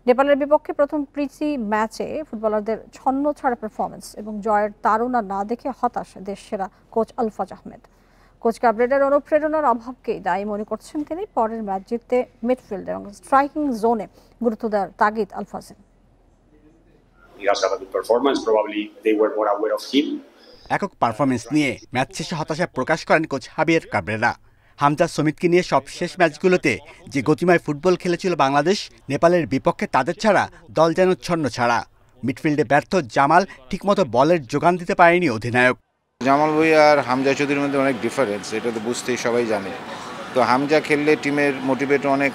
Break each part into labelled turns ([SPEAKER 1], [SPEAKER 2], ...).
[SPEAKER 1] নেপালের বিপক্ষে প্রথম প্রীতি ম্যাচে ফুটবলারদের ছন্নছাড়া পারফরমেন্স এবং জয়ের তাড়না না দেখে হতাশ দেশসেরা কোচ আলফাজ আহমেদ। কোচ কাবরেরার অনুপ্রেরণার অভাবকেই দায়ী মনে করছেন তিনি। পরের ম্যাচ জিততে মিডফিল্ড এবং স্ট্রাইকিং জোনে গুরুত্ব দেওয়ার তাগিদ আলফাজের।
[SPEAKER 2] একক পারফরমেন্স নিয়ে ম্যাচ শেষে হতাশা প্রকাশ করেন কোচ হাবিয়ার কাবরেরা। হামজা সমিতকে নিয়ে সব শেষ ম্যাচগুলোতে যে গতিময় ফুটবল খেলেছিল বাংলাদেশ, নেপালের বিপক্ষে তাদের ছাড়া দল যেন ছন্ন ছাড়া। মিডফিল্ডে ব্যর্থ জামাল ঠিকমতো বলের যোগান দিতে পারেনি অধিনায়ক।
[SPEAKER 3] জামাল ভাই আর হামজা চৌধুরীর মধ্যে অনেক ডিফারেন্স, এটা তো বুঝতেই সবাই জানে। তো হামজা খেললে টিমের মোটিভেট অনেক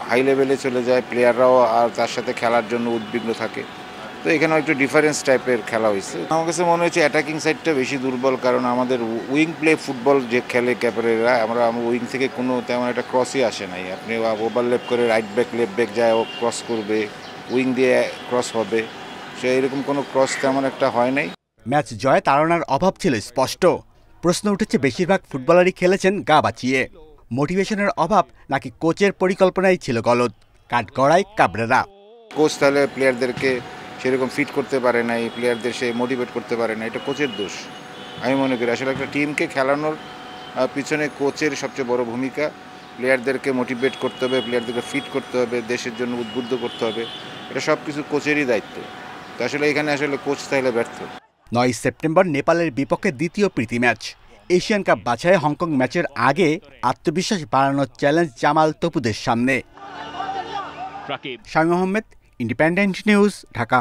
[SPEAKER 3] হাই লেভেলে চলে যায়, প্লেয়াররাও আর তার সাথে খেলার জন্য উদ্বিগ্ন থাকে। তো এখানেও একটু ডিফারেন্স টাইপের খেলা হয়েছে। আমার কাছে মনে হচ্ছে অ্যাটাকিং সাইডটা বেশি দুর্বল, কারণ আমাদের উইং প্লে ফুটবল যে খেলে ক্যাপারেরা, আমরা উইং থেকে কোনো তেমন একটা ক্রসই আসে নাই। আপনি ওভারল্যাপ করে রাইট ব্যাক লেফট ব্যাক যায় ক্রস করবে, উইং দিয়ে ক্রস হবে, সে এরকম কোনো ক্রস তেমন একটা হয় নাই।
[SPEAKER 2] ম্যাচ জয়ে তাড়নার অভাব ছিল স্পষ্ট। প্রশ্ন উঠেছে বেশিরভাগ ফুটবলারই খেলেছেন গা বাঁচিয়ে। মোটিভেশনের অভাব নাকি কোচের পরিকল্পনাই ছিল গলদ, কাঠগড়ায় কাবরেরা।
[SPEAKER 3] কোচ তাহলে প্লেয়ারদেরকে সেরকম ফিট করতে পারে নাই, প্লেয়ারদের সে মোটিভেট করতে পারে না, এটা কোচের দোষ আমি মনে করি। আসলে একটা টিমকে খেলানোর পিছনে কোচের সবচেয়ে বড় ভূমিকা। প্লেয়ারদেরকে মোটিভেট করতে হবে, প্লেয়ারদেরকে ফিট করতে হবে, দেশের জন্য উদ্বুদ্ধ করতে হবে, এটা সব কিছু কোচেরই দায়িত্ব। তো আসলে এখানে আসলে কোচ তাহলে ব্যর্থ।
[SPEAKER 2] 9 সেপ্টেম্বর নেপালের বিপক্ষে দ্বিতীয় প্রীতি ম্যাচ। এশিয়ান কাপ বাছাই হংকং ম্যাচের আগে আত্মবিশ্বাস বাড়ানোর চ্যালেঞ্জ জামাল তপুদের সামনে। Shamim Ahmed, independent news, Dhaka.